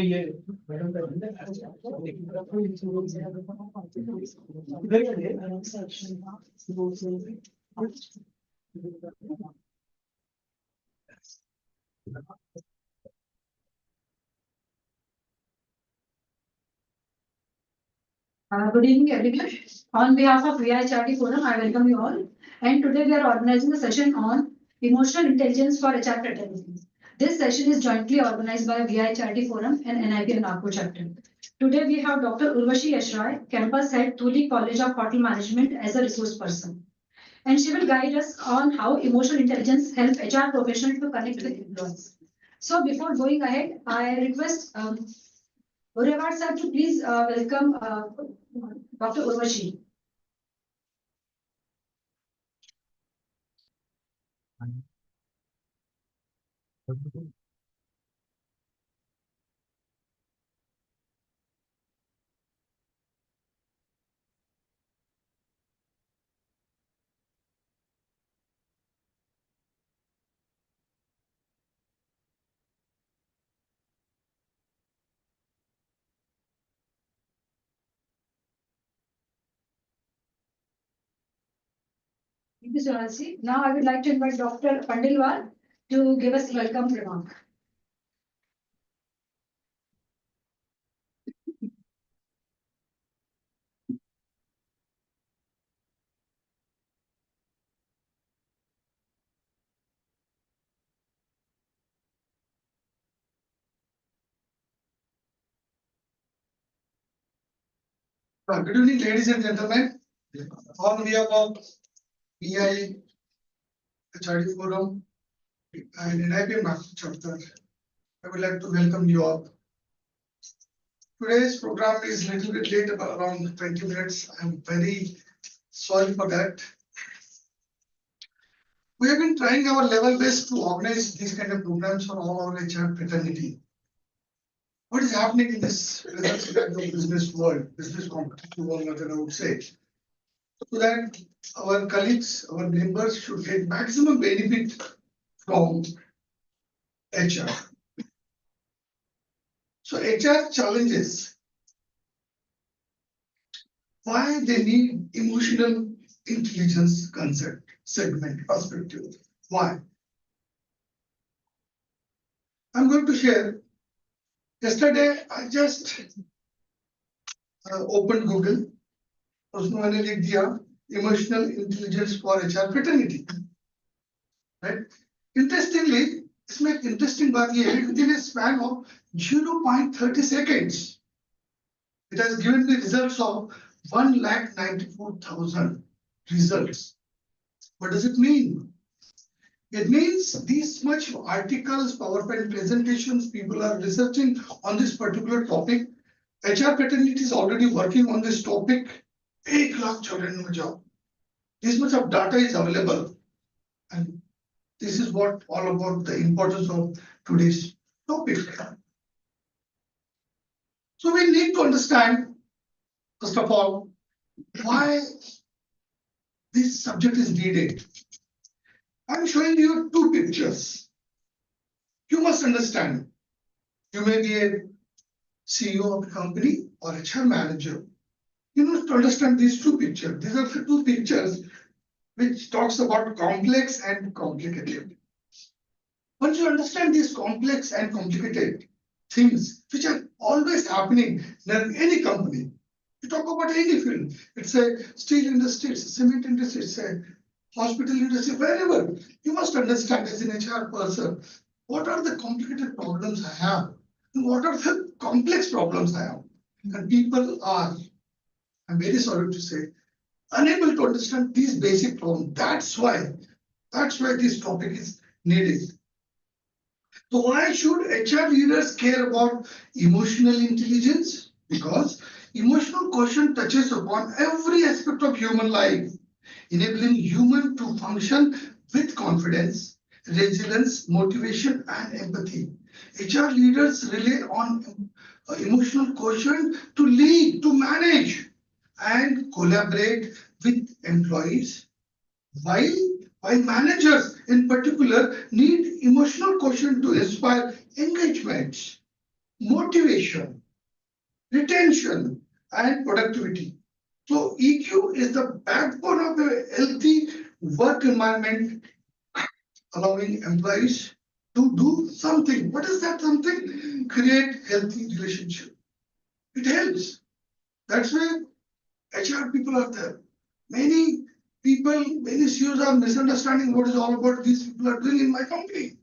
ये Good evening, everyone. On behalf of HRD Forum, I welcome you all. And today we are organizing a session on emotional intelligence for HR fraternity. This session is jointly organized by HRD Forum and NIPM Nagpur chapter. Today we have Dr. Urvashi Yashrai, Campus Head, Thuli College of Hotel Management, as a resource person. And she will guide us on how emotional intelligence helps HR professionals to connect with employees. So before going ahead, I request Urvashi sir to please welcome Dr. Urvashi. Thank you, Sonalji. Now I would like to invite Dr. Pandilwal to give us welcome remark. Good evening, ladies and gentlemen. On behalf of PI, HRD Forum, and NIPM Nagpur chapter, I would like to welcome you all. Today's program is a little bit late, about around 20 minutes. I'm very sorry for that. We have been trying our level best to organize these kind of programs for all our HR fraternity. What is happening in this business world, business competitive world, I would say, so that our colleagues, our members should get maximum benefit from HR. So HR challenges why they need emotional intelligence concept, segment, perspective. Why? I'm going to share. Yesterday, I just opened Google. उसमें मैंने लिख दिया emotional intelligence for HR fraternity. Right? Interestingly, इसमें एक interesting बात ये है within a span of 0.30 seconds, it has given me results of 1,94,000 results. What does it mean? It means these much articles, PowerPoint presentations, people are researching on this particular topic. HR fraternity is already working on this topic. 1,94,000 job. This much of data is available, and this is what all about the importance of today's topic. So we need to understand, first of all, why this subject is needed. I'm showing you two pictures. You must understand. You may be a CEO of a company or HR manager. You must understand these two pictures. These are the two pictures which talks about complex and complicated. Once you understand these complex and complicated things which are always happening in any company, you talk about any field. It's a steel industry, it's a cement industry, it's a hospital industry, wherever. You must understand as an HR person, what are the complicated problems I have? And what are the complex problems I have? And people are, I'm very sorry to say, unable to understand these basic problems. That's why this topic is needed. So why should HR leaders care about emotional intelligence? Because emotional quotient touches upon every aspect of human life, enabling human to function with confidence, resilience, motivation, and empathy. HR leaders rely on emotional quotient to lead, to manage, and collaborate with employees, while managers in particular need emotional quotient to inspire engagement, motivation, retention, and productivity. So EQ is the backbone of a healthy work environment, allowing employees to do something. What is that something? Create healthy relationship. It helps. That's why HR people are there. Many people, many CEOs are misunderstanding what is all about these people are doing in my company.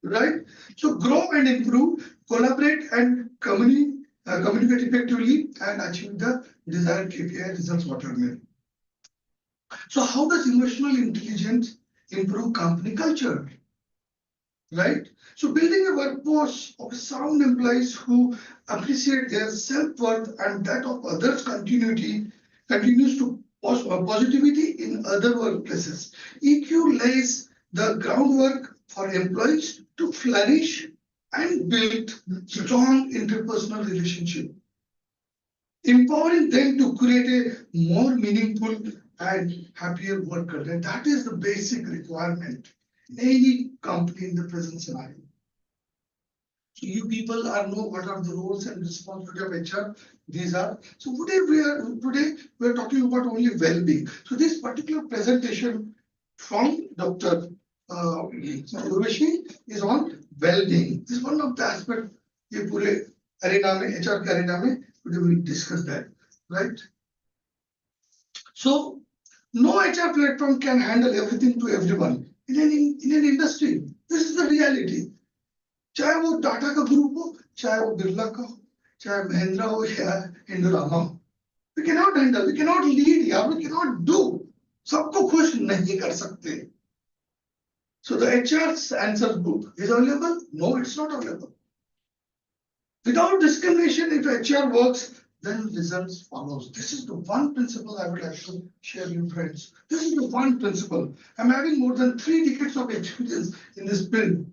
Right? So grow and improve, collaborate and communicate effectively and achieve the desired KPI results watermelon. So how does emotional intelligence improve company culture? Right? So building a workforce of sound employees who appreciate their self-worth and that of others continues to positivity in other workplaces. EQ lays the groundwork for employees to flourish and build strong interpersonal relationship, empowering them to create a more meaningful and happier work culture. And that is the basic requirement in any company in the present scenario. So you people are know what are the roles and responsibility of HR. These are so today we are talking about only well-being. So this particular presentation from Dr. Urvashi is on well-being. This is one of the aspects ये पूरे arena में HR के arena में today we will discuss that, right? So no HR platform can handle everything to everyone in an industry. This is the reality. चाहे वो टाटा का group हो, चाहे वो बिरला का हो, चाहे महिंद्रा हो या इंडोरामा हो, we cannot handle, we cannot lead, या we cannot do. सबको खुश नहीं कर सकते. So the HR's answer book is available? No, it's not available. Without discrimination, if HR works, then results follows. This is the one principle I would like to share, you friends. This is the one principle. I'm having more than 3 decades of experience in this field.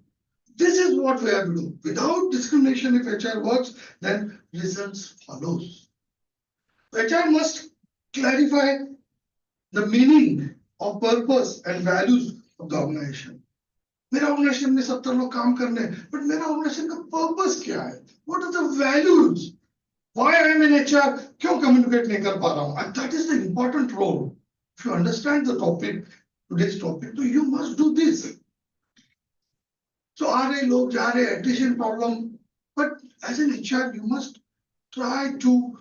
This is what we have to do. Without discrimination, if HR works, then results follows. HR must clarify the meaning of purpose and values of the organization. मेरा organisation में 70 लोग काम करने हैं, but मेरा organisation का purpose क्या है? What are the values? Why I am in HR? क्यों communicate नहीं कर पा रहा हूँ? And that is the important role. If you understand the topic, today's topic, so you must do this. So आ रहे लोग जा रहे attrition problem, but as an HR you must try to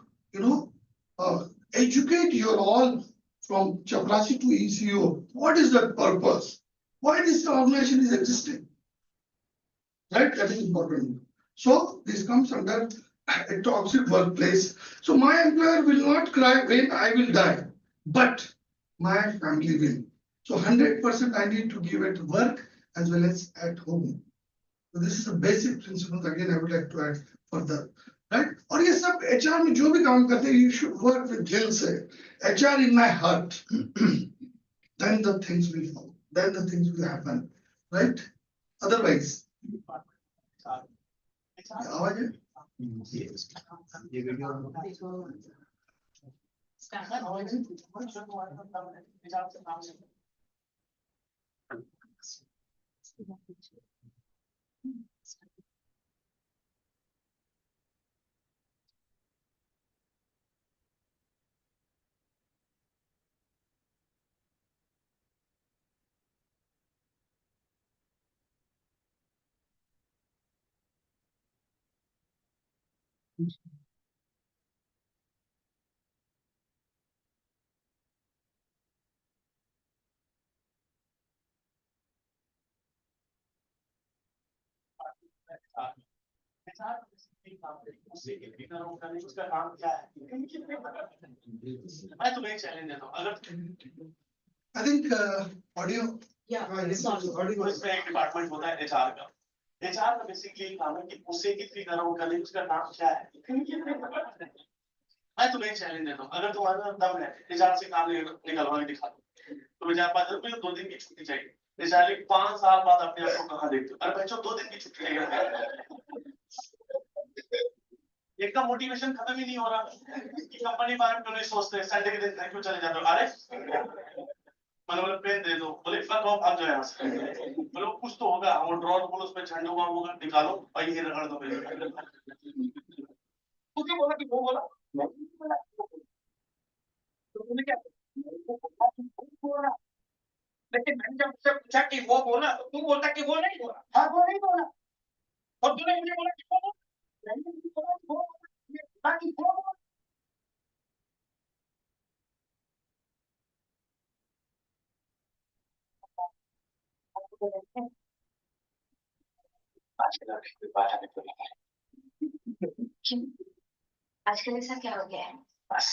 educate your all from chaprasi to ECO. What is the purpose? Why this organization is existing? Right, that is important. So this comes under a toxic workplace. So my employer will not cry when I will die, but my family will. So 100% I need to give at work as well as at home. So this is the basic principles. Again, I would like to add further, right? और ये सब HR में जो भी काम करते हैं, you should work with दिल से. HR in my heart. Then the things will follow. Then the things will happen, right? Otherwise, आवाज है? उसका नाम क्या है? मैं तुम्हें चैलेंज देता हूँ. अगर I think audio. Yeah, audio. उसमें एक डिपार्टमेंट होता है HR का. HR का बेसिकली काम है कि उसे की फिगर आउट करने उसका नाम क्या है? मैं तुम्हें चैलेंज देता हूँ. अगर तुम्हारा दम है HR से काम निकलवा के दिखा दो. तो HR पास 2 दिन की छुट्टी चाहिए. HR 5 साल बाद अपने आप को कहाँ देखते हो? अरे बच्चों 2 दिन की छुट्टी लेकर एक का मोटिवेशन खत्म ही नहीं हो रहा कि कंपनी बारे में नहीं सोचते. संडे के दिन घर क्यों चले जाते हो? अरे मैंने बोला पेन दे दो, बोले फक ऑफ, भाग जाओ यहाँ से। बोले कुछ तो होगा, वो ड्रॉर बोलो उसमें झंडू होगा, निकालो और ये रगड़ दो मेरे। उसने बोला कि वो बोला, तो तूने क्या बोला? लेकिन मैंने जब उससे पूछा कि वो बोला, तो तू बोलता कि वो नहीं बोला। हाँ, वो नहीं बोला। और तूने मुझे बोला कि वो बोला। मैंने मुझे बोला कि वो बोला, ये बोला कि वो बोला। आजकल ऐसा क्या हो गया है? बस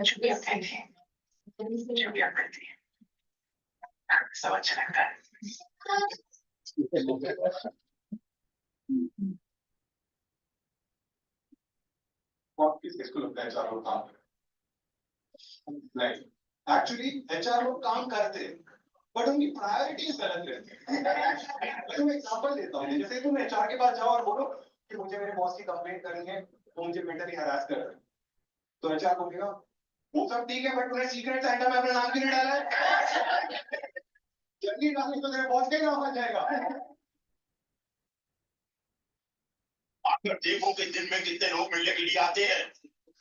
छुट्टियां करती हैं, छुट्टियां करती हैं, सब अच्छा लगता है। और किसको लगता है एचआर लोग काम नहीं, एक्चुअली एचआर लोग काम करते हैं बट उनकी प्रायोरिटीज गलत रहती है। मैं तुम्हें एग्जांपल देता हूँ, जैसे तुम एचआर के पास जाओ और बोलो कि मुझे मेरे बॉस की कंप्लेंट करनी है, वो मुझे मेंटली हरास कर रहे हैं, तो एचआर बोलेगा वो सब ठीक है बट तूने सीक्रेट सेंटर में अपना नाम क्यों नहीं डाला है? जल्दी डालने तो तेरे बॉस का ही नाम आ जाएगा। अगर देखो कि दिन में कितने लोग मिलने के लिए आते हैं,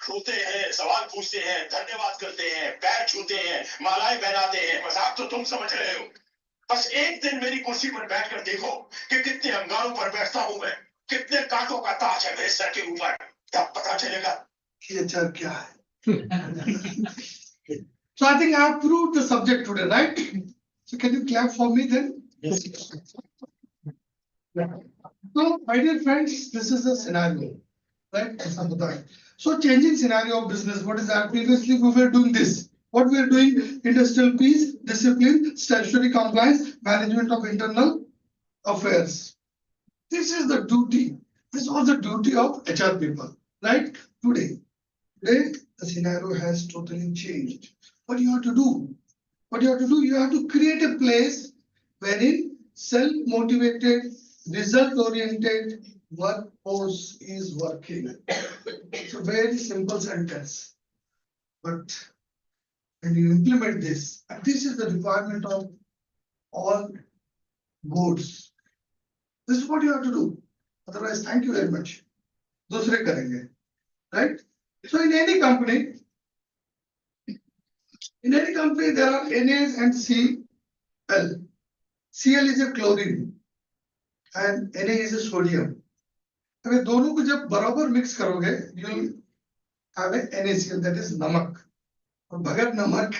रोते हैं, सवाल पूछते हैं, धन्यवाद करते हैं, पैर छूते हैं, मालाएं पहनाते हैं, मजाक तो तुम समझ रहे हो। बस एक दिन मेरी कुर्सी पर बैठकर देखो कि कितने अंगारों पर बैठता हूं मैं, कितने कांटों का ताज है मेरे सर के ऊपर, तब पता चलेगा कि एचआर क्या है। So I think I have proved the subject today, right? So can you clap for me then? Yes. Yeah. So, my dear friends, this is the scenario, right? So, changing scenario of business. What is that? Previously, we were doing this. What we are doing: industrial peace, discipline, statutory compliance, management of internal affairs. This is the duty. This was the duty of HR people, right? Today, the scenario has totally changed. What you have to do? What you have to do? You have to create a place wherein self-motivated, result-oriented workforce is working. It's a very simple sentence. But when you implement this, and this is the requirement of all boards. This is what you have to do. Otherwise, thank you very much. दूसरे करेंगे, right? So in any company, there are NAs and Cl. Cl is a chlorine and Na is a sodium. अगर दोनों को जब बराबर mix करोगे, you'll have a NaCl, that is नमक. और बगैर नमक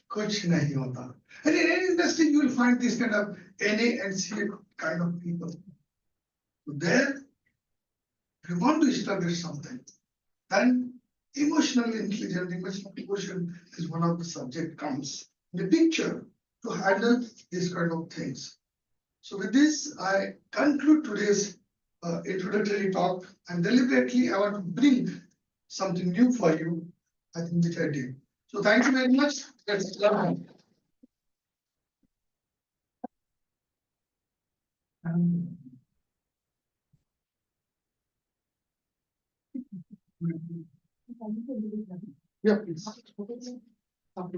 कुछ नहीं होता. And in any industry, you will find this kind of Na and Cl kind of people. So there, if you want to establish something, then emotional intelligence, emotional quotient is one of the subject comes in the picture to handle these kind of things. So with this, I conclude today's introductory talk, and deliberately I want to bring something new for you, I think, which I did. So thank you very much. Let's learn. Yeah, please. Thank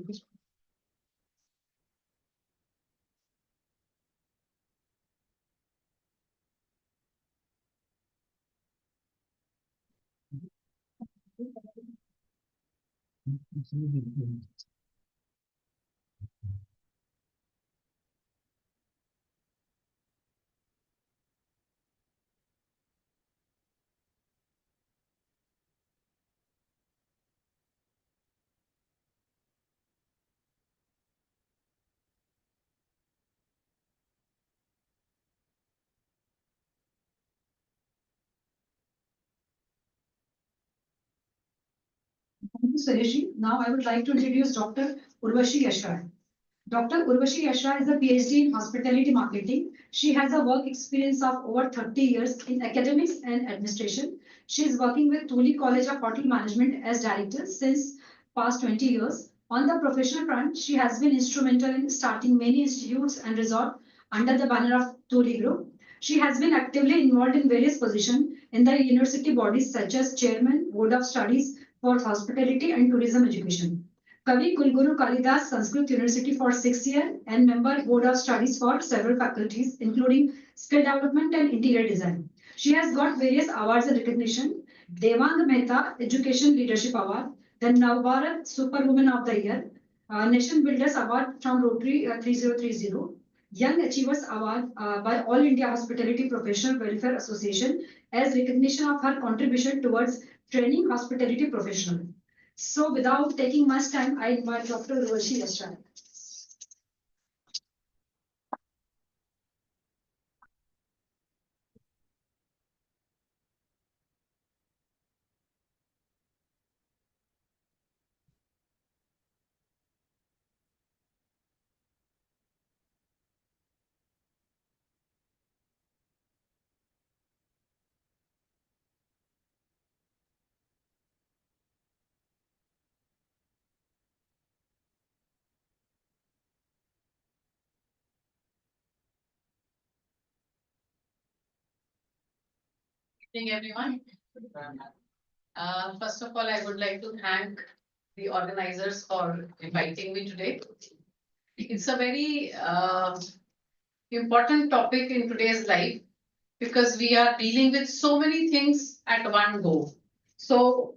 you, Suresh. Now I would like to introduce Dr. Urvashi Yashra. Dr. Urvashi Yashra is a PhD in hospitality marketing. She has a work experience of over 30 years in academics and administration. She is working with Tuli College of Hotel Management as director since past 20 years. On the professional front, she has been instrumental in starting many institutes and resorts under the banner of Tuli Group. She has been actively involved in various positions in the university bodies such as Chairman, Board of Studies for Hospitality and Tourism Education. Kavi Kulguru Kalidas, Sanskrit University for 6 years and member Board of Studies for several faculties, including skill development and interior design. She has got various awards and recognition. Devang Mehta Education Leadership Award, the Navbharat Superwoman of the Year, Nation Builders Award from Rotary 3030, Young Achievers Award by All India Hospitality Professional Welfare Association as recognition of her contribution towards training hospitality professionals. So without taking much time, I invite Dr. Urvashi Rashad. Evening, everyone. First of all, I would like to thank the organizers for inviting me today. It's a very important topic in today's life because we are dealing with so many things at one go. So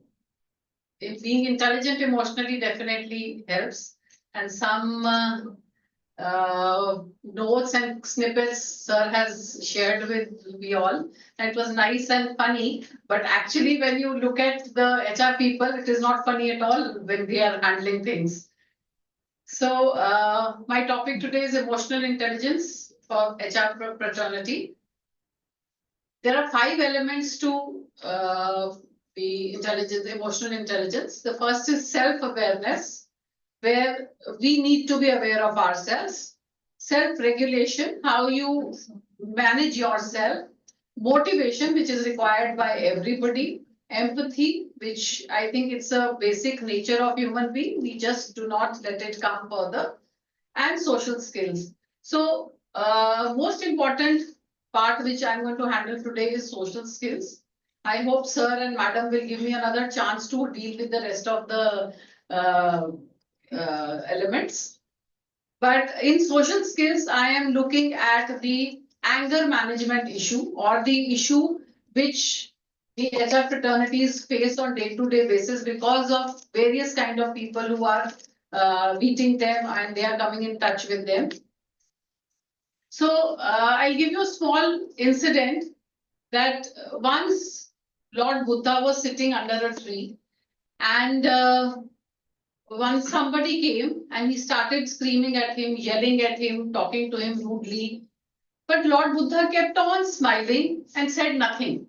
being intelligent emotionally definitely helps, and some notes and snippets sir has shared with we all. It was nice and funny, but actually when you look at the HR people, it is not funny at all when they are handling things. So my topic today is emotional intelligence for HR fraternity. There are 5 elements to the intelligence, emotional intelligence. The first is self-awareness, where we need to be aware of ourselves. Self-regulation, how you manage yourself. Motivation, which is required by everybody. Empathy, which I think it's a basic nature of human being. We just do not let it come further. And social skills. So most important part which I'm going to handle today is social skills. I hope sir and madam will give me another chance to deal with the rest of the elements. But in social skills, I am looking at the anger management issue or the issue which the HR fraternities face on day-to-day basis because of various kind of people who are meeting them and they are coming in touch with them. So I'll give you a small incident that once Lord Buddha was sitting under a tree and once somebody came and he started screaming at him, yelling at him, talking to him rudely. But Lord Buddha kept on smiling and said nothing.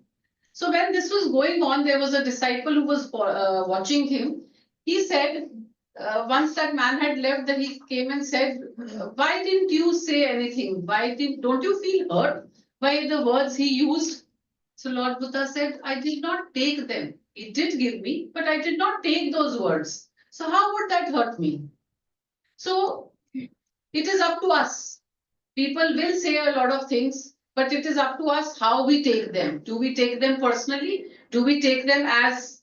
So when this was going on, there was a disciple who was watching him. He said, once that man had left, then he came and said, why didn't you say anything? Don't you feel hurt by the words he used? So Lord Buddha said, I did not take them. He did give me, but I did not take those words. So how would that hurt me? So it is up to us. People will say a lot of things, but it is up to us how we take them. Do we take them personally? Do we take them as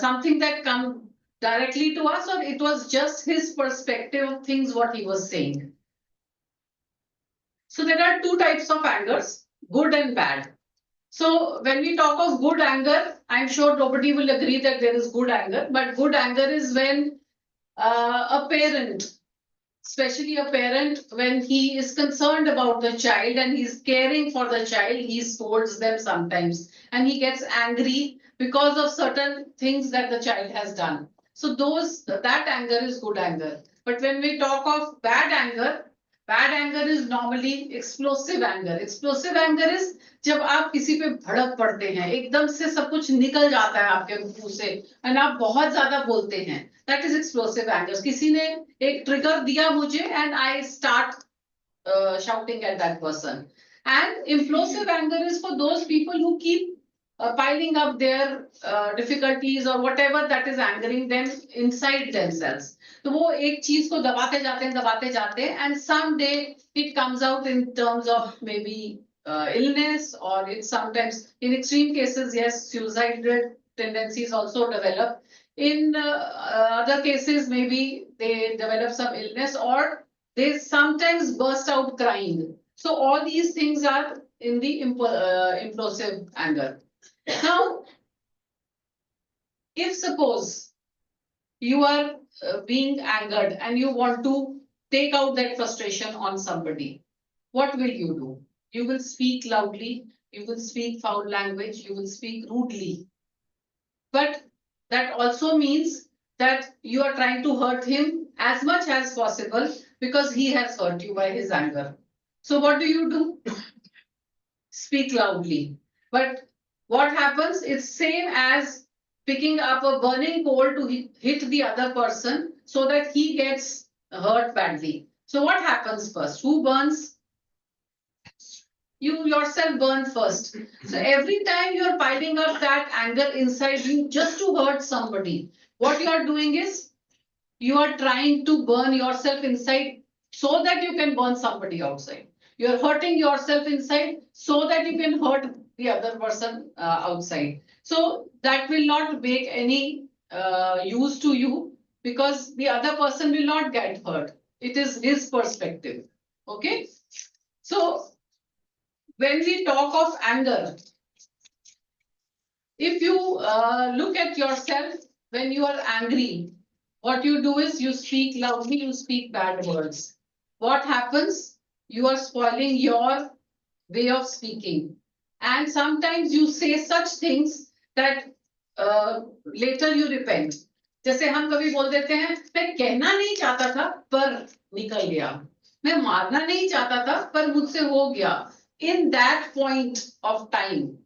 something that comes directly to us, or it was just his perspective of things what he was saying? So there are 2 types of angers, good and bad. So when we talk of good anger, I'm sure nobody will agree that there is good anger, but good anger is when a parent, especially a parent, when he is concerned about the child and he's caring for the child, he scolds them sometimes and he gets angry because of certain things that the child has done. So that anger is good anger. But when we talk of bad anger is normally explosive anger. Explosive anger is जब आप किसी पे भड़क पड़ते हैं, एकदम से सब कुछ निकल जाता है आपके मुंह से और आप बहुत ज्यादा बोलते हैं. That is explosive anger. किसी ने एक ट्रिगर दिया मुझे and I start shouting at that person. And implosive anger is for those people who keep piling up their difficulties or whatever that is angering them inside themselves. तो वो एक चीज को दबाते जाते हैं and someday it comes out in terms of maybe illness, or it's sometimes in extreme cases, yes, suicidal tendencies also develop. In other cases, maybe they develop some illness or they sometimes burst out crying. So all these things are in the impulsive anger. Now, if suppose you are being angered and you want to take out that frustration on somebody, what will you do? You will speak loudly, you will speak foul language, you will speak rudely. But that also means that you are trying to hurt him as much as possible because he has hurt you by his anger. So what do? Speak loudly. But what happens? It's same as picking up a burning coal to hit the other person so that he gets hurt badly. So what happens first? Who burns? You yourself burn first. So every time you're piling up that anger inside you just to hurt somebody, what you are doing is you are trying to burn yourself inside so that you can burn somebody outside. You're hurting yourself inside so that you can hurt the other person outside. So that will not make any use to you because the other person will not get hurt. It is his perspective. Okay. So when we talk of anger, if you look at yourself when you are angry, what you do is you speak loudly, you speak bad words. What happens? You are spoiling your way of speaking. And sometimes you say such things that later you repent. जैसे हम कभी बोल देते हैं मैं कहना नहीं चाहता था पर निकल गया, मैं मारना नहीं चाहता था पर मुझसे हो गया. In that point of time,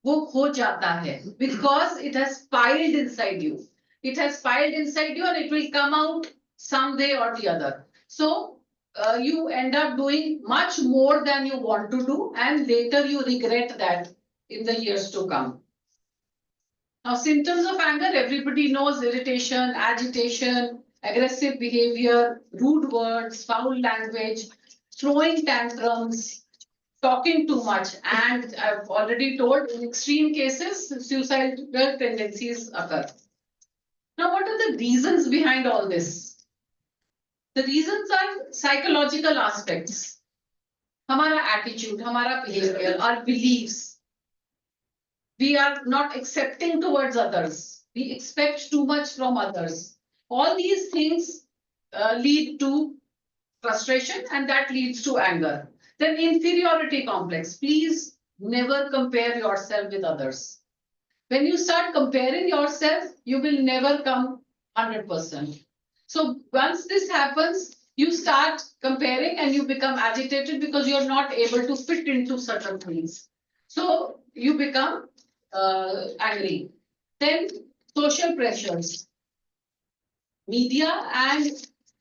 वो खो जाता है because it has piled inside you. It has piled inside you and it will come out some way or the other. So you end up doing much more than you want to do and later you regret that in the years to come. Now, symptoms of anger, everybody knows: irritation, agitation, aggressive behavior, rude words, foul language, throwing tantrums, talking too much, and I've already told in extreme cases, suicidal tendencies occur. Now, what are the reasons behind all this? The reasons are psychological aspects. Hamara attitude, hamara behavior, our beliefs. We are not accepting towards others. We expect too much from others. All these things lead to frustration and that leads to anger. Then inferiority complex. Please never compare yourself with others. When you start comparing yourself, you will never come 100%. So once this happens, you start comparing and you become agitated because you're not able to fit into certain things. So you become angry. Then social pressures. Media and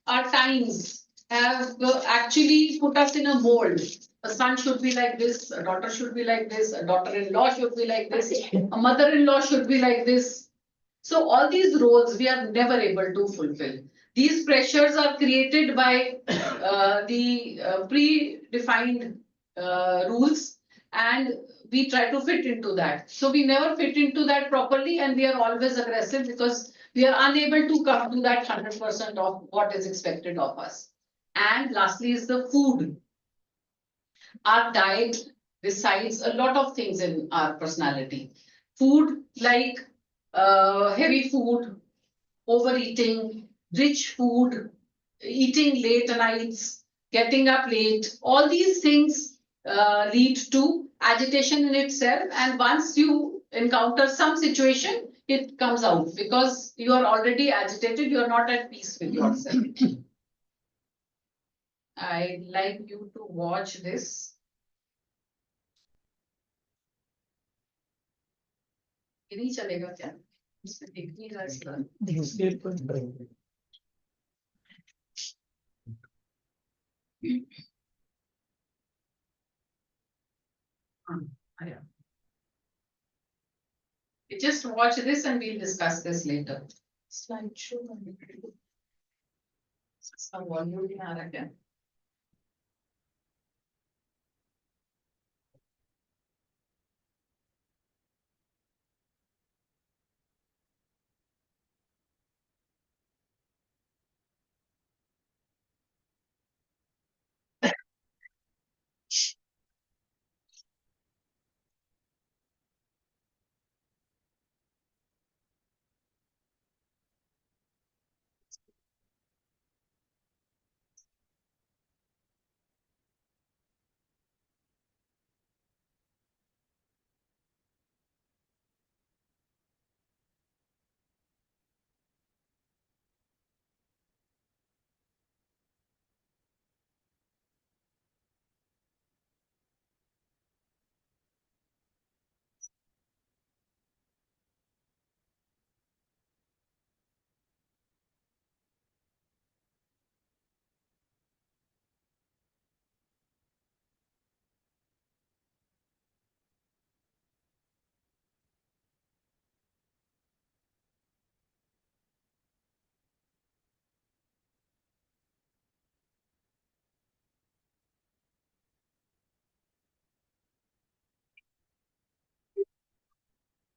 our times have actually put us in a mold. A son should be like this, a daughter should be like this, a daughter-in-law should be like this, a mother-in-law should be like this. So all these roles we are never able to fulfill. These pressures are created by the predefined rules and we try to fit into that. So we never fit into that properly and we are always aggressive because we are unable to come to that 100% of what is expected of us. And lastly is the food. Our diet decides a lot of things in our personality. Food like heavy food, overeating, rich food, eating late nights, getting up late, all these things lead to agitation in itself. And once you encounter some situation, it comes out because you are already agitated, you are not at peace with yourself. I'd like you to watch this. ये नहीं चलेगा क्या? इसमें दिख नहीं रहा इसका. Yeah. Just watch this and we'll discuss this later. Slideshow. Some volume भी आ रहा है क्या?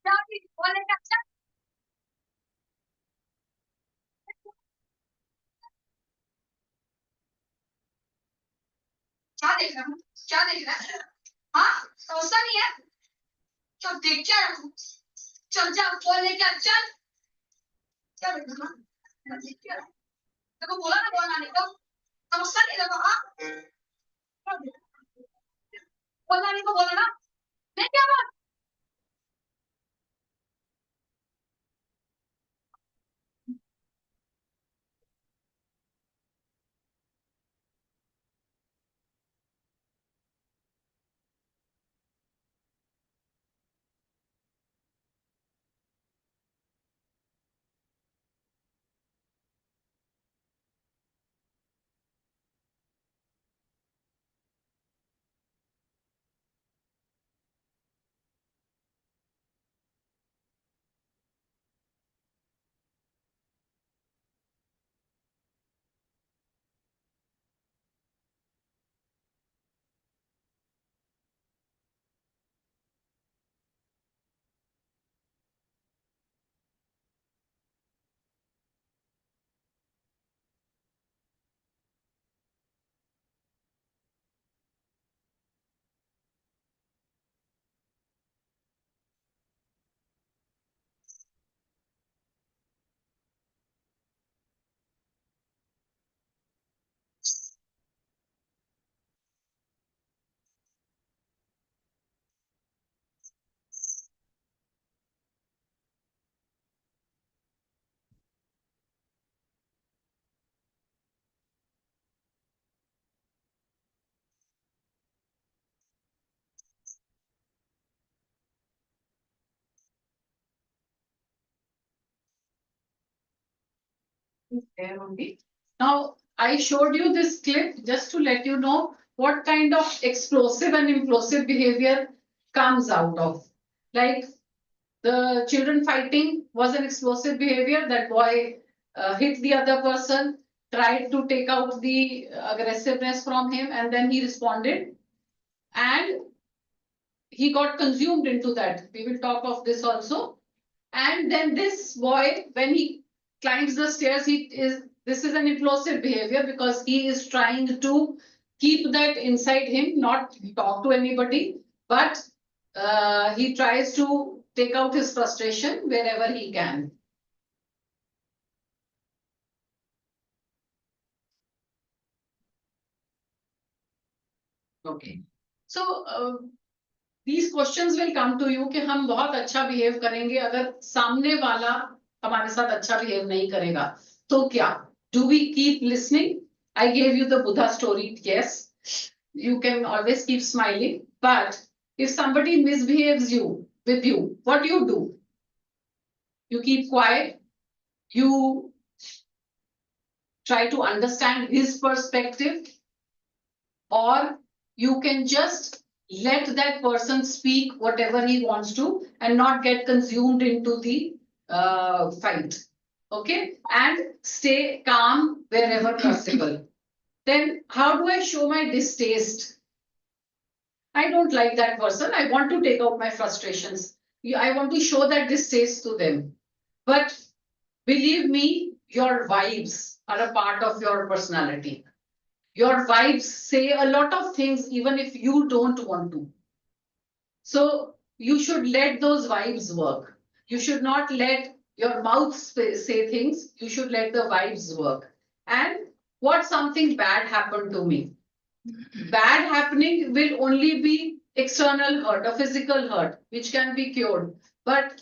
क्या देख रहा हूँ? क्या देख रहा है? हाँ, समझता नहीं है? चल देख क्या रखूं? चल जा फोन लेके आ, चल। क्या देख रहा हूँ? मैं देख क्या रहा हूँ? तेरे को बोला ना बोलना नहीं तो समझता नहीं देखो हाँ? क्या देख रहा हूँ? बोलना नहीं तो बोला ना? मैं क्या बात? There only. Now, I showed you this clip just to let you know what kind of explosive and implosive behavior comes out of. Like the children fighting was an explosive behavior. That boy hit the other person, tried to take out the aggressiveness from him, and then he responded. And he got consumed into that. We will talk of this also. And then this boy, when he climbs the stairs, this is an implosive behavior because he is trying to keep that inside him, not talk to anybody, but he tries to take out his frustration wherever he can. Okay. So these questions will come to you कि हम बहुत अच्छा behave करेंगे अगर सामने वाला हमारे साथ अच्छा behave नहीं करेगा तो क्या? Do we keep listening? I gave you the Buddha story. Yes, you can always keep smiling. But if somebody misbehaves with you, what do? You keep quiet. You try to understand his perspective, or you can just let that person speak whatever he wants to and not get consumed into the fight. Okay, and stay calm wherever possible. Then how do I show my distaste? I don't like that person. I want to take out my frustrations. I want to show that distaste to them. But believe me, your vibes are a part of your personality. Your vibes say a lot of things even if you don't want to. So you should let those vibes work. You should not let your mouth say things. You should let the vibes work. And what something bad happened to me? Bad happening will only be external hurt, a physical hurt, which can be cured. But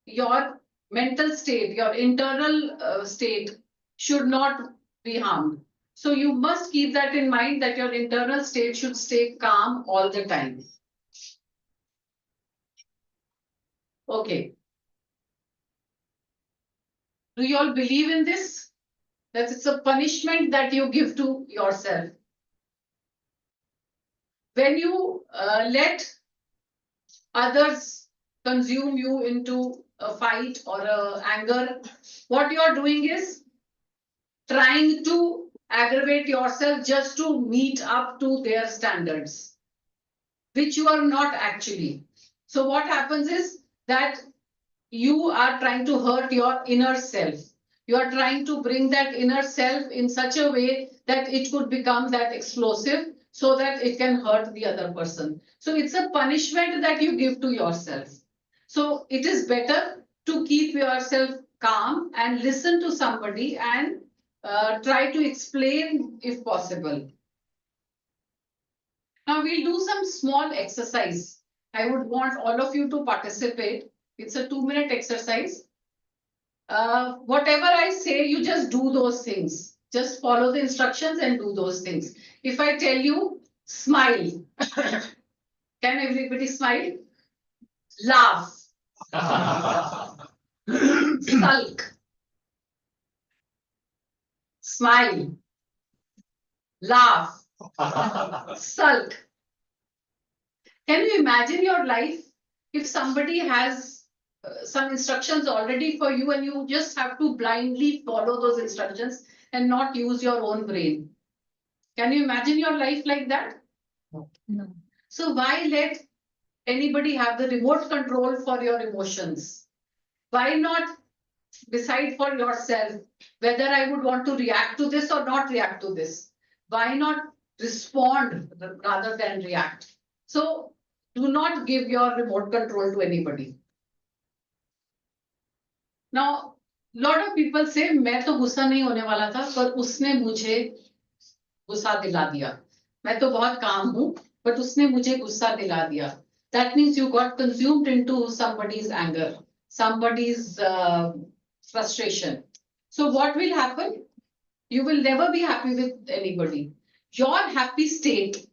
your mental state, your internal state should not be harmed. So you must keep that in mind that your internal state should stay calm all the time. Okay. Do you all believe in this? That it's a punishment that you give to yourself. When you let others consume you into a fight or a anger, what you are doing is trying to aggravate yourself just to meet up to their standards, which you are not actually. So what happens is that you are trying to hurt your inner self. You are trying to bring that inner self in such a way that it could become that explosive so that it can hurt the other person. So it's a punishment that you give to yourself. So it is better to keep yourself calm and listen to somebody and try to explain if possible. Now we'll do some small exercise. I would want all of you to participate. It's a 2-minute exercise. Whatever I say, you just do those things. Just follow the instructions and do those things. If I tell you, smile. Can everybody smile? Laugh. Sulk. Smile. Laugh. Sulk. Can you imagine your life if somebody has some instructions already for you and you just have to blindly follow those instructions and not use your own brain? Can you imagine your life like that? No. So why let anybody have the remote control for your emotions? Why not decide for yourself whether I would want to react to this or not react to this? Why not respond rather than react? So do not give your remote control to anybody. Now, lot of people say, मैं तो गुस्सा नहीं होने वाला था, पर उसने मुझे गुस्सा दिला दिया. मैं तो बहुत काम हूँ, but उसने मुझे गुस्सा दिला दिया. That means you got consumed into somebody's anger, somebody's frustration. So what will happen? You will never be happy with anybody. Your happy state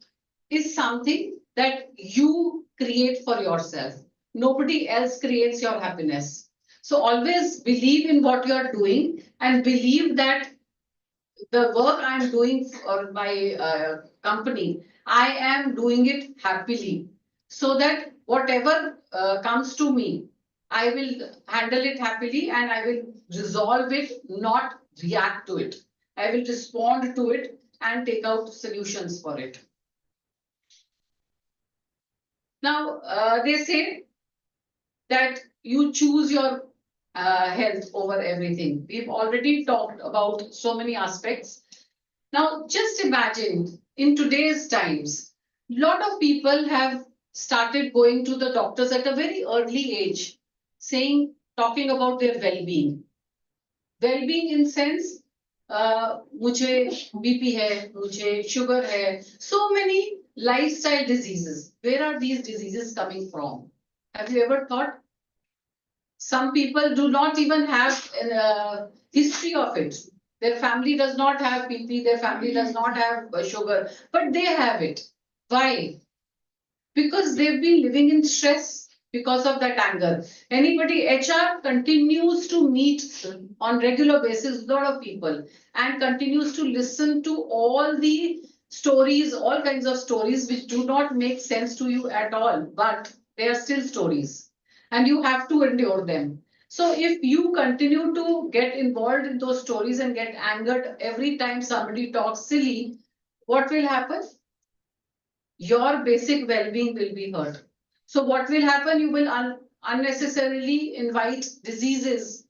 is something that you create for yourself. Nobody else creates your happiness. So always believe in what you are doing and believe that the work I am doing for my company, I am doing it happily. So that whatever comes to me, I will handle it happily and I will resolve it, not react to it. I will respond to it and take out solutions for it. Now, they say that you choose your health over everything. We've already talked about so many aspects. Now, just imagine in today's times, a lot of people have started going to the doctors at a very early age, talking about their well-being. Well-being in sense, मुझे BP है, मुझे sugar है, so many lifestyle diseases. Where are these diseases coming from? Have you ever thought? Some people do not even have a history of it. Their family does not have BP, their family does not have sugar, but they have it. Why? Because they've been living in stress because of that anger. Anybody, HR continues to meet on regular basis, a lot of people, and continues to listen to all the stories, all kinds of stories which do not make sense to you at all, but they are still stories and you have to endure them. So if you continue to get involved in those stories and get angered every time somebody talks silly, what will happen? Your basic well-being will be hurt. So what will happen? You will unnecessarily invite diseases,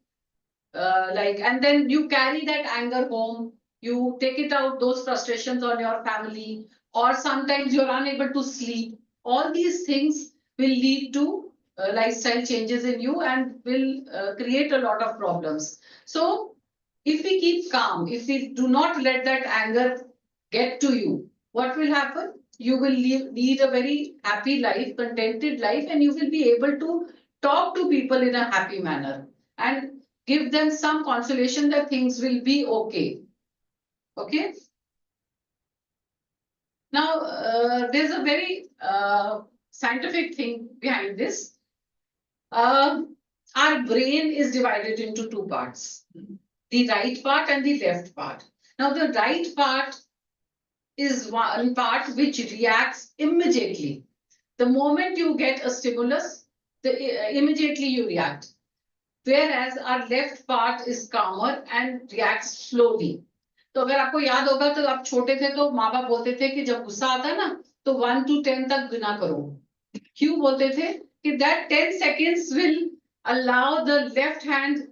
and then you carry that anger home. You take it out, those frustrations on your family, or sometimes you're unable to sleep. All these things will lead to lifestyle changes in you and will create a lot of problems. So if we keep calm, if we do not let that anger get to you, what will happen? You will lead a very happy life, contented life, and you will be able to talk to people in a happy manner and give them some consolation that things will be okay. Okay. Now, there's a very scientific thing behind this. Our brain is divided into two parts, the right part and the left part. Now, the right part is one part which reacts immediately. The moment you get a stimulus, immediately you react. Whereas our left part is calmer and reacts slowly. तो अगर आपको याद होगा तो आप छोटे थे तो माँ बाप बोलते थे कि जब गुस्सा आता है ना तो 1 to 10 तक गिना करो. क्यों बोलते थे कि that 10 seconds will allow the left hand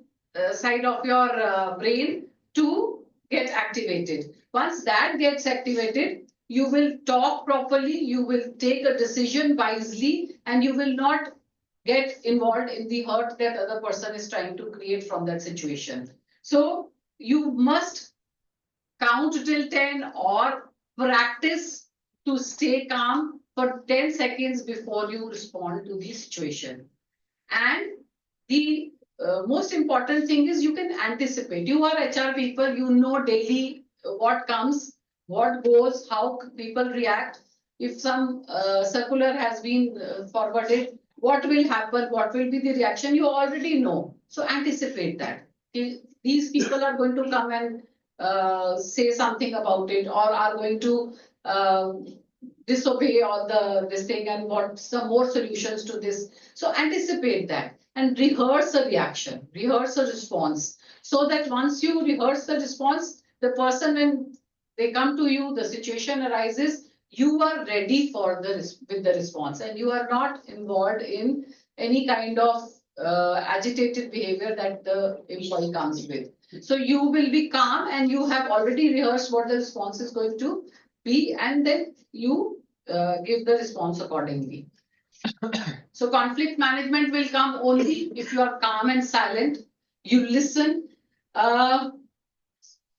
side of your brain to get activated. Once that gets activated, you will talk properly, you will take a decision wisely, and you will not get involved in the hurt that other person is trying to create from that situation. So you must count till 10 or practice to stay calm for 10 seconds before you respond to the situation. And the most important thing is you can anticipate. You are HR people, you know daily what comes, what goes, how people react. If some circular has been forwarded, what will happen, what will be the reaction, you already know. So anticipate that. These people are going to come and say something about it, or are going to disobey all this thing and want some more solutions to this. So anticipate that and rehearse a reaction, rehearse a response, so that once you rehearse the response, the person, when they come to you, the situation arises, you are ready for with the response, and you are not involved in any kind of agitated behavior that the employee comes with. So you will be calm and you have already rehearsed what the response is going to be, and then you give the response accordingly. So conflict management will come only if you are calm and silent. You listen.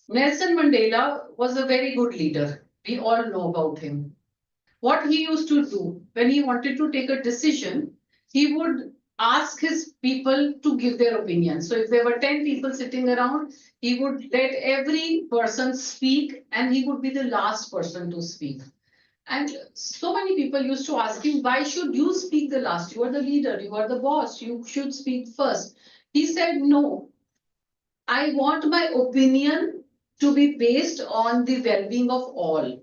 Nelson Mandela was a very good leader. We all know about him. What he used to do when he wanted to take a decision, he would ask his people to give their opinion. So if there were 10 people sitting around, he would let every person speak, and he would be the last person to speak. And so many people used to ask him, why should you speak the last? You are the leader, you are the boss, you should speak first. He said, no, I want my opinion to be based on the well-being of all.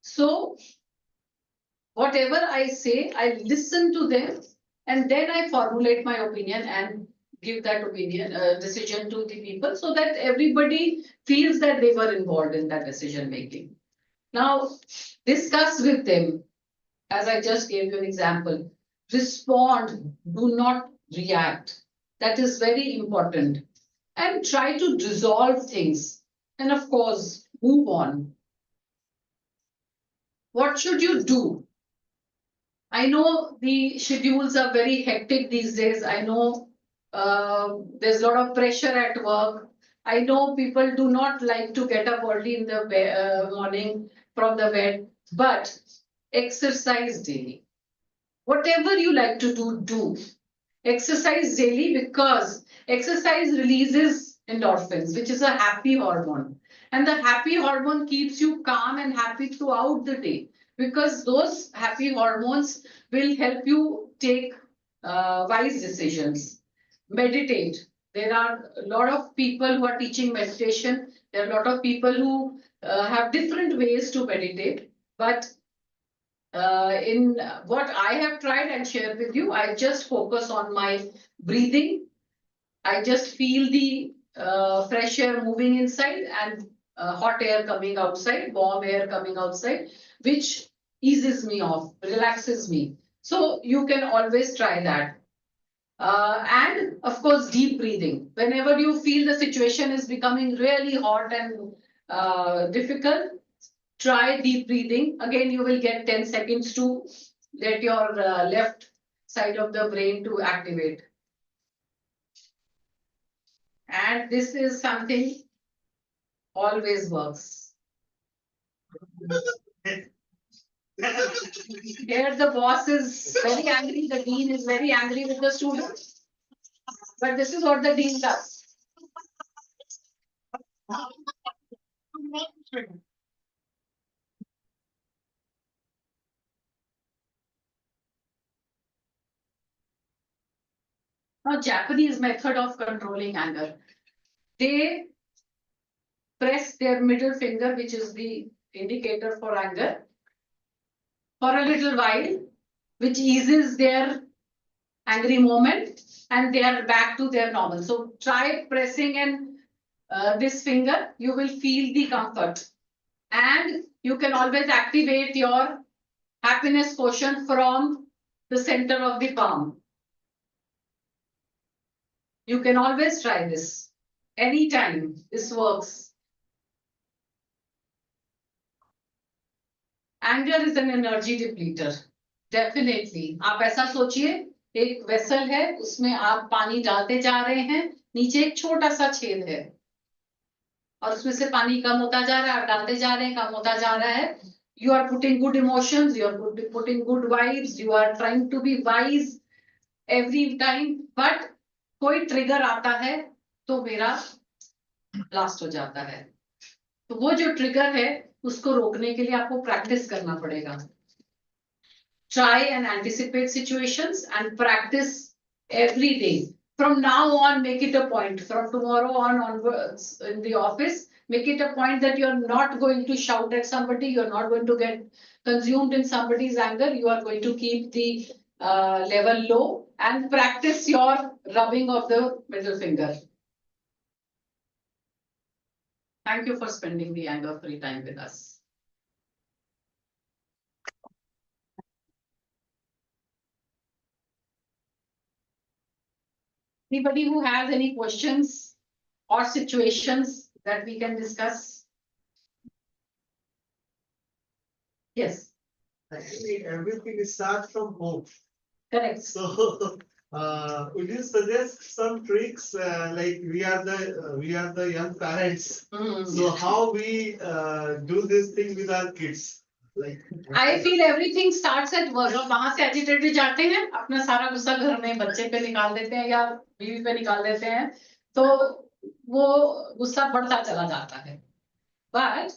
So whatever I say, I listen to them, and then I formulate my opinion and give that opinion decision to the people, so that everybody feels that they were involved in that decision making. Now, discuss with them, as I just gave you an example. Respond, do not react. That is very important. And try to resolve things. And of course, move on. What should you do? I know the schedules are very hectic these days. I know there's a lot of pressure at work. I know people do not like to get up early in the morning from the bed, but exercise daily. Whatever you like to do, do. Exercise daily, because exercise releases endorphins, which is a happy hormone. And the happy hormone keeps you calm and happy throughout the day, because those happy hormones will help you take wise decisions. Meditate. There are a lot of people who are teaching meditation. There are a lot of people who have different ways to meditate. But in what I have tried and shared with you, I just focus on my breathing. I just feel the fresh air moving inside and hot air coming outside, warm air coming outside, which eases me off, relaxes me. So you can always try that. And of course, deep breathing. Whenever you feel the situation is becoming really hot and difficult, try deep breathing. Again, you will get 10 seconds to let your left side of the brain to activate. And this is something always works. Here the boss is very angry, the dean is very angry with the students. But this is what the dean does. Now, Japanese method of controlling anger. They press their middle finger, which is the indicator for anger, for a little while, which eases their angry moment, and they are back to their normal. So try pressing and this finger, you will feel the comfort. And you can always activate your happiness quotient from the center of the palm. You can always try this. Anytime, this works. Anger is an energy depleter. Definitely. आप ऐसा सोचिए, एक vessel है, उसमें आप पानी डालते जा रहे हैं, नीचे एक छोटा सा छेद है, और उसमें से पानी कम होता जा रहा है, आप डालते जा रहे हैं, कम होता जा रहा है. You are putting good emotions, you are putting good vibes, you are trying to be wise every time, but कोई ट्रिगर आता है तो मेरा ब्लास्ट हो जाता है. तो वो जो ट्रिगर है उसको रोकने के लिए आपको प्रैक्टिस करना पड़ेगा. Try and anticipate situations and practice every day. From now on, make it a point. From tomorrow on onwards in the office, make it a point that you're not going to shout at somebody, you're not going to get consumed in somebody's anger, you are going to keep the level low and practice your rubbing of the middle finger. Thank you for spending the anger-free time with us. Anybody who has any questions or situations that we can discuss? Yes, Actually, everything starts from home. correct. So, would you suggest some tricks? Like we are the young parents. So how we do this thing with our kids? Like I feel everything starts at work. हम वहाँ से agitated जाते हैं, अपना सारा गुस्सा घर में बच्चे पे निकाल देते हैं या बीवी पे निकाल देते हैं, तो वो गुस्सा बढ़ता चला जाता है. But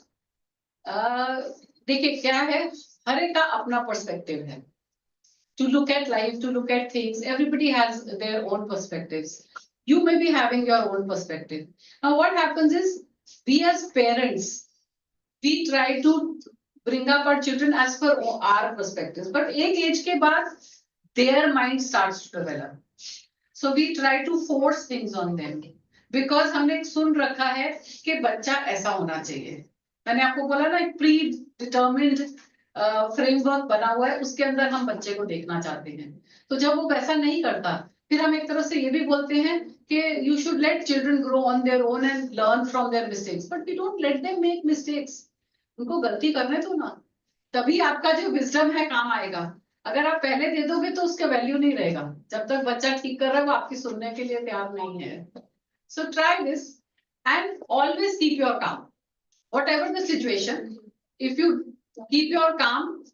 देखिए क्या है, हर एक का अपना perspective है. To look at life, to look at things, everybody has their own perspectives. You may be having your own perspective. Now what happens is, we as parents, we try to bring up our children as per our perspectives, but एक age के बाद their mind starts to develop. So we try to force things on them because हमने सुन रखा है कि बच्चा ऐसा होना चाहिए. मैंने आपको बोला ना, एक predetermined फ्रेमवर्क बना हुआ है, उसके अंदर हम बच्चे को देखना चाहते हैं. तो जब वो वैसा नहीं करता, फिर हम एक तरह से ये भी बोलते हैं कि you should let children grow on their own and learn from their mistakes, but we don't let them make mistakes. उनको गलती करने दो ना, तभी आपका जो विजडम है काम आएगा. अगर आप पहले दे दोगे तो उसका वैल्यू नहीं रहेगा. जब तक बच्चा ठीक कर रहा है वो आपकी सुनने के लिए तैयार नहीं है. So try this and always keep your calm. Whatever the situation, if you keep your calm,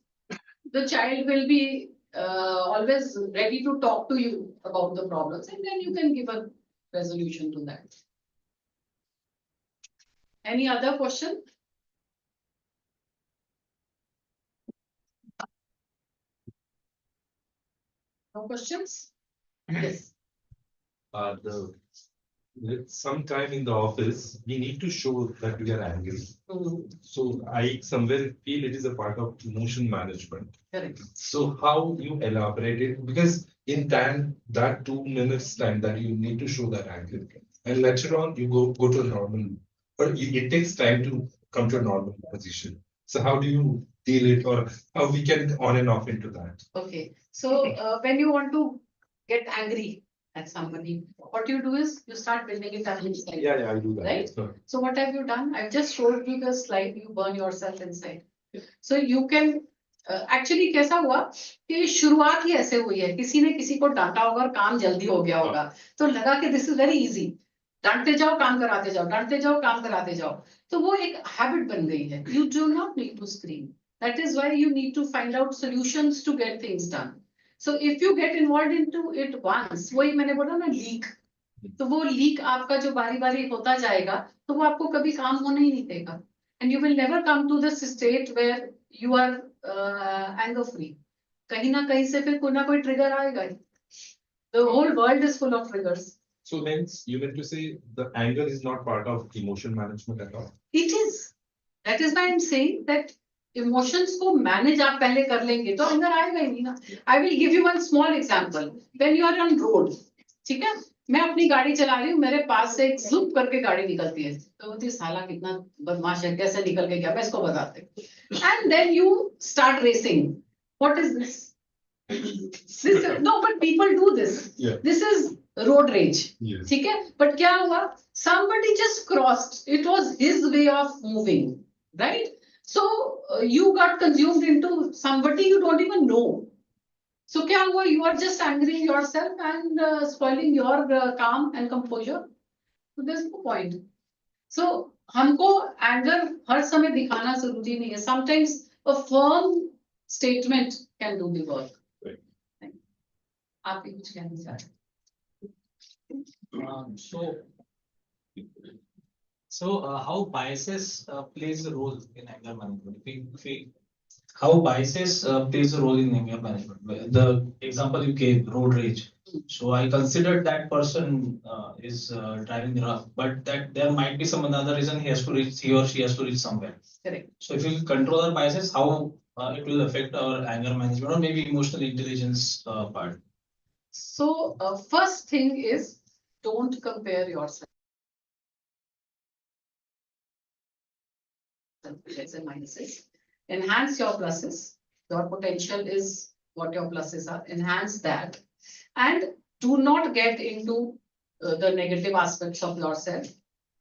the child will be always ready to talk to you about the problems, and then you can give a resolution to that. Any other question? No questions? Yes. Sometime in the office, we need to show that we are angry. So I somewhere feel it is a part of emotion management. Correct. So how you elaborate it? Because in that 2 minutes time that you need to show that anger, and later on you go to a normal, but it takes time to come to a normal position. So how do you deal it, or how we can on and off into that? Okay. So when you want to get angry at somebody, what you do is you start building it up inside. Yeah, I do that. Right? So what have you done? I've just showed you the slide, you burn yourself inside. So you can actually कैसा हुआ कि शुरुआत ही ऐसे हुई है, किसी ने किसी को डांटा होगा और काम जल्दी हो गया होगा, तो लगा कि दिस इज वेरी इजी, डांटते जाओ काम कराते जाओ, डांटते जाओ काम कराते जाओ, तो वो एक हैबिट बन गई है. You do not need to scream. That is why you need to find out solutions to get things done. So if you get involved into it once, वही मैंने बोला ना लीक, तो वो लीक आपका जो बारी बारी होता जाएगा, तो वो आपको कभी काम होने ही नहीं देगा. And you will never come to this state where you are anger free. कहीं ना कहीं से फिर कोई ना कोई ट्रिगर आएगा ही. The whole world is full of triggers. So means you meant to say the anger is not part of emotion management at all? It is. That is why I'm saying that emotions को manage आप पहले कर लेंगे तो अंदर आएगा ही नहीं ना. I will give you one small example. When you are on road, ठीक है, मैं अपनी गाड़ी चला रही हूँ, मेरे पास से एक ज़ूम करके गाड़ी निकलती है, तो बोलती साला कितना बदमाश है, कैसे निकल के गया, मैं इसको बताते. And then you start racing. What is this? No, but people do this. Yeah. This is road rage. Yes. ठीक है? But क्या हुआ? Somebody just crossed. It was his way of moving, right? So you got consumed into somebody you don't even know. So क्या हुआ? You are just angering yourself and spoiling your calm and composure. So there's no point. So हमको anger हर समय दिखाना जरूरी नहीं है. Sometimes a firm statement can do the work. Right. आप भी कुछ कहना चाह रहे हैं? How biases plays a role in anger management? How biases plays a role in anger management? The example you gave, road rage. So I considered that person is driving rough, but that there might be some another reason he or she has to reach somewhere. Correct. So if you control our biases, how it will affect our anger management or maybe emotional intelligence part? So first thing is, don't compare yourself. Pluses and minuses. Enhance your pluses. Your potential is what your pluses are. Enhance that. And do not get into the negative aspects of yourself.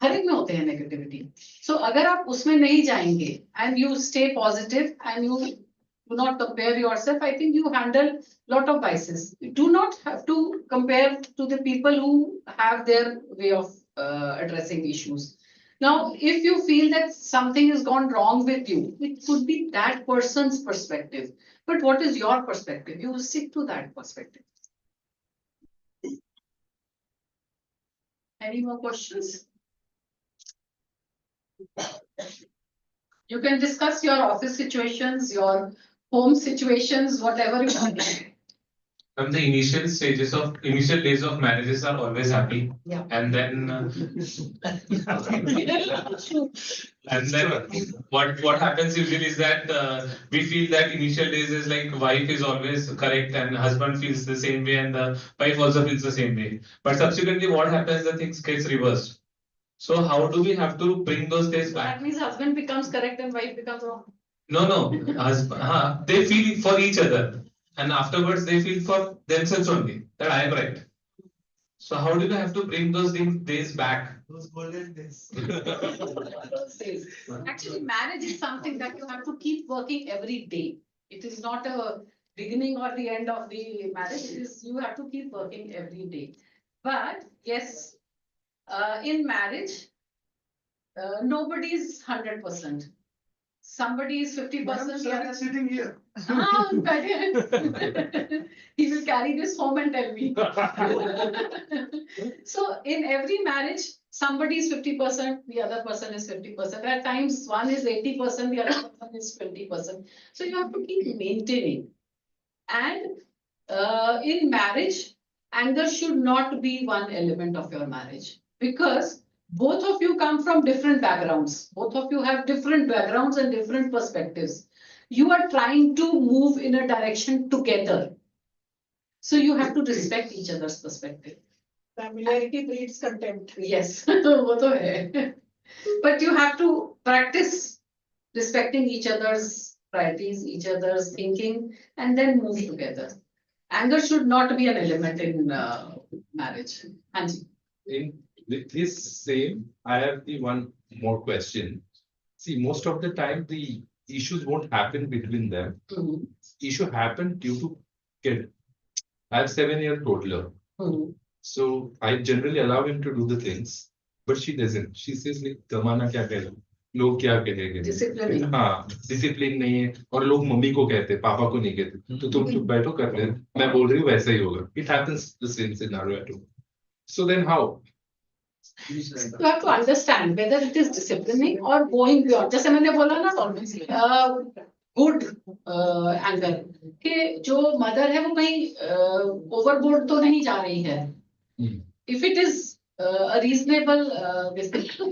हर एक में होते हैं negativity. So अगर आप उसमें नहीं जाएंगे and you stay positive and you do not compare yourself, I think you handle lot of biases. You do not have to compare to the people who have their way of addressing issues. Now, if you feel that something has gone wrong with you, it could be that person's perspective. But what is your perspective? You stick to that perspective. Any more questions? You can discuss your office situations, your home situations, whatever you want. From the initial days of marriages are always happy. Yeah. And then what happens usually is that we feel that initial days is like wife is always correct and husband feels the same way and the wife also feels the same way. But subsequently what happens, the things gets reversed. So how do we have to bring those days back? That means husband becomes correct and wife becomes wrong. No, they feel for each other. And afterwards they feel for themselves only that I am right. So how do you have to bring those days back? Those golden days. Those days. Actually, marriage is something that you have to keep working every day. It is not a beginning or the end of the marriage. It is you have to keep working every day. But yes, in marriage, nobody is 100%. Somebody is 50%. Sir is sitting here. He will carry this home and tell me. So in every marriage, somebody is 50%, the other person is 50%. At times, one is 80%, the other person is 20%. So you have to keep maintaining. And in marriage, anger should not be one element of your marriage, because both of you come from different backgrounds. Both of you have different backgrounds and different perspectives. You are trying to move in a direction together. So you have to respect each other's perspective. Familiarity breeds contempt. Yes, वो तो है. But you have to practice respecting each other's priorities, each other's thinking, and then move together. Anger should not be an element in marriage. Hanji. With this same, I have the one more question. See, most of the time, the issues won't happen between them. Mhm. Issue happen due to kid. I have 7-year toddler. Mhm. So I generally allow him to do the things, but she doesn't. She says like, "Zamana kya कहेगा? लोग क्या कहेंगे?" Discipline. हाँ, discipline नहीं है और लोग mummy को कहते हैं, पापा को नहीं कहते. तो तुम चुप बैठो कर रहे हो. मैं बोल रही हूँ वैसा ही होगा. It happens the same scenario at home. So then how? You have to understand whether it is disciplining or going beyond. जैसे मैंने बोला ना, good anger कि जो mother है वो कहीं overboard तो नहीं जा रही है. If it is a reasonable,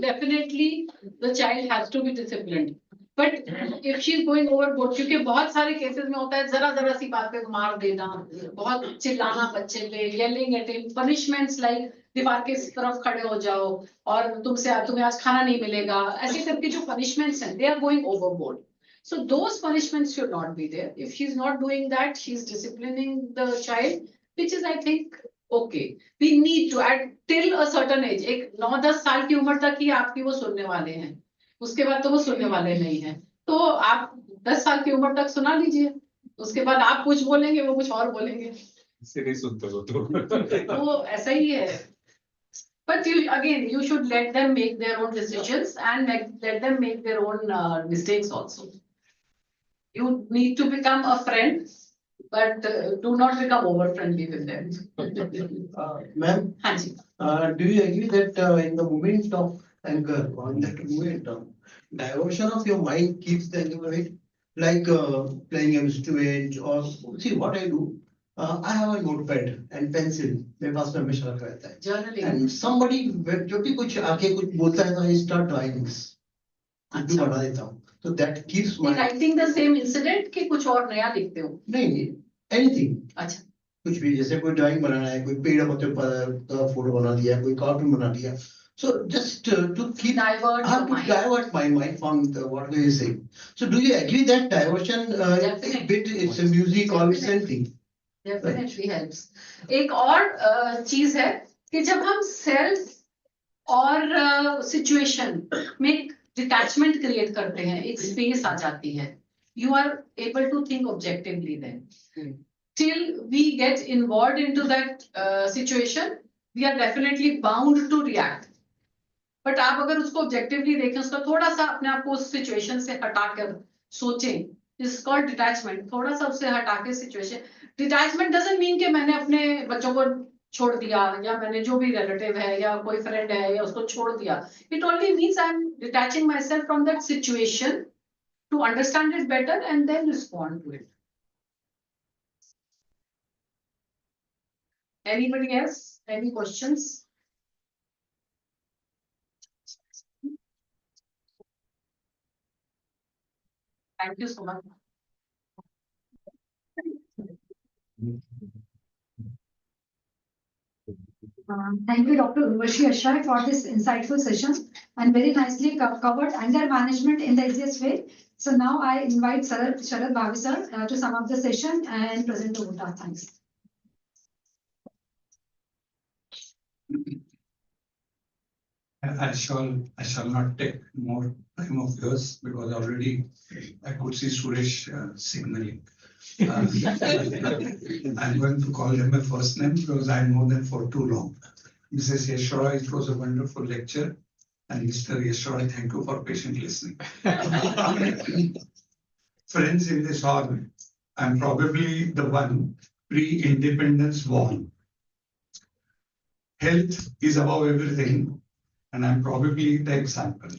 definitely the child has to be disciplined. But if she is going overboard, क्योंकि बहुत सारे cases में होता है जरा सी बात पे मार देना, बहुत चिल्लाना बच्चे पे, yelling at him, punishments like दीवार के तरफ खड़े हो जाओ और तुम्हें आज खाना नहीं मिलेगा, ऐसे करके जो punishments हैं, they are going overboard. So those punishments should not be there. If she's not doing that, she's disciplining the child, which is, I think, okay we need to wait till a certain age, एक 9-10 साल की उम्र तक ही आपकी वो सुनने वाले हैं, उसके बाद तो वो सुनने वाले नहीं है। तो आप 10 साल की उम्र तक सुना लीजिए, उसके बाद आप कुछ बोलेंगे वो कुछ और बोलेंगे, इसे नहीं सुनते वो तो वो ऐसा ही है। But you again, you should let them make their own decisions and let them make their own mistakes also. You need to become a friend, but do not become over friendly with them. Ma'am, हाँ जी. do you agree that in the moment of anger, or in that moment, diversion of your mind keeps the anger right? Like playing a instrument, or see what I do. I have a notepad and pencil. मेरे पास में हमेशा रखा रहता है. Journaling. And somebody जब भी कुछ आके कुछ बोलता है तो I start drawing this. कुछ बढ़ा देता हूँ. So that keeps my. Writing the same incident कि कुछ और नया लिखते हो? नहीं, anything. अच्छा. कुछ भी जैसे कोई ड्राइंग बनाना है, कोई पेड़ पत्ते का फोटो बना दिया, कोई कार्टून बना दिया. So just to keep Divert how your to mind. divert my mind from what they say. So do you agree that diversion Definitely. a bit it's a music or it's anything? Definitely helps. एक और चीज है कि जब हम self और situation में detachment create करते हैं, एक स्पेस आ जाती है, you are able to think objectively then. Till we get involved into that situation, we are definitely bound to react. But आप अगर उसको ऑब्जेक्टिवली देखें, उसका थोड़ा सा अपने आप को उस सिचुएशन से हटाकर सोचें, इज कॉल्ड डिटैचमेंट. थोड़ा सा उससे हटा के सिचुएशन. डिटैचमेंट डजंट मीन कि मैंने अपने बच्चों को छोड़ दिया, या मैंने जो भी रिलेटिव है या कोई फ्रेंड है या उसको छोड़ दिया. It only means I am detaching myself from that situation to understand it better and then respond to it. Anybody else? Any questions? Thank you so much. Thank you, Dr. Urvashi Ashray, for this insightful session and very nicely covered anger management in the easiest way. So now I invite Sharad Bhavi sir to sum up the session and present the vote of thanks. I shall not take more time of yours because already I could see Suresh signaling. I'm going to call him a first name because I know them for too long. Mrs. Yeshwara, it was a wonderful lecture. And Mr. Yeshwara, thank you for patient listening. Friends in this hall, I'm probably the one pre-independence born. Health is above everything. And I'm probably the example.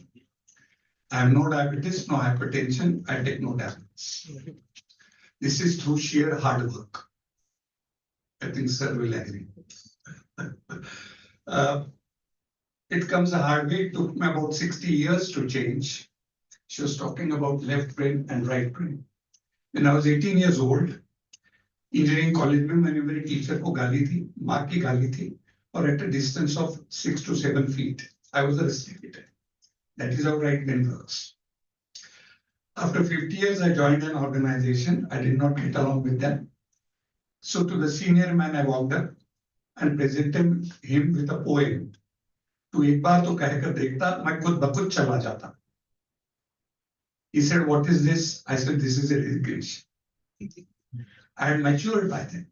I have no diabetes, no hypertension, I take no tablets. This is through sheer hard work. I think sir will agree. It comes a hard way. It took me about 60 years to change. She was talking about left brain and right brain. When I was 18 years old, engineering college में मैंने मेरे teacher को गाली थी, माँ की गाली थी, और at a distance of 6 to 7 feet. I was a restricted. That is how right brain works. After 50 years, I joined an organization. I did not get along with them. So to the senior man, I walked up and presented him with a poem. To एक बार तो कहकर देखता, मैं खुद बखुद चला जाता. He said, "What is this?" I said, "This is a resignation." I had matured by then,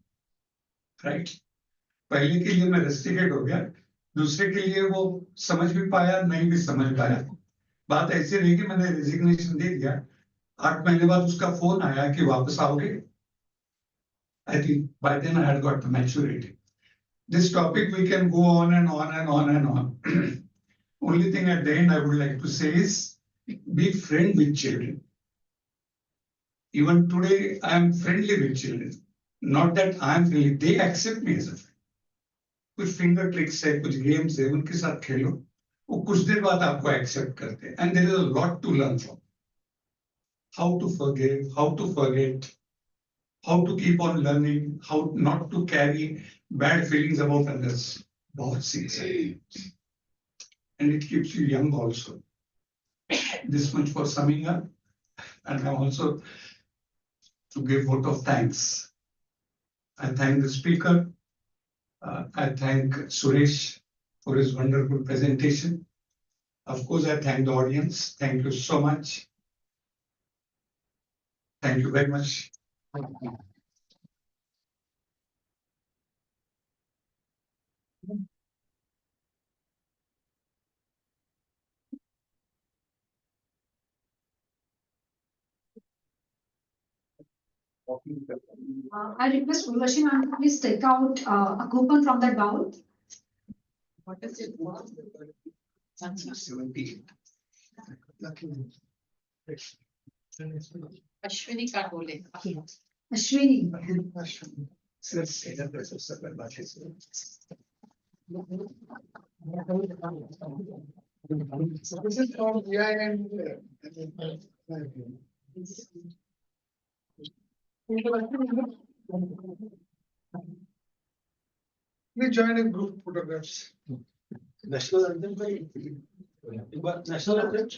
right? पहले के लिए मैं restricted हो गया. दूसरे के लिए वो समझ भी पाया, नहीं भी समझ पाया. बात ऐसे नहीं कि मैंने रेजिग्नेशन दे दिया, 8 महीने बाद उसका फोन आया कि वापस आओगे. I think by then I had got the maturity. This topic we can go on and on and on and on. Only thing at the end I would like to say is be friend with children. Even today I am friendly with children. Not that I am friendly, they accept me as a friend. कुछ finger tricks है, कुछ games है, उनके साथ खेलो, वो कुछ देर बाद आपको एक्सेप्ट करते हैं. And there is a lot to learn from. How to forgive, how to forget, how to keep on learning, how not to carry bad feelings about others. बहुत सीख सकते. And it keeps you young also. This much for summing up. And I'm also to give vote of thanks. I thank the speaker. I thank Suresh for his wonderful presentation. Of course, I thank the audience. Thank you so much. Thank you very much. I request Urvashi ma'am to please take out a coupon from that bowl. What is it? 78. Ashwini Katole. Ashwini. This is from VIN. We join in group photographs. National anthem. National anthem.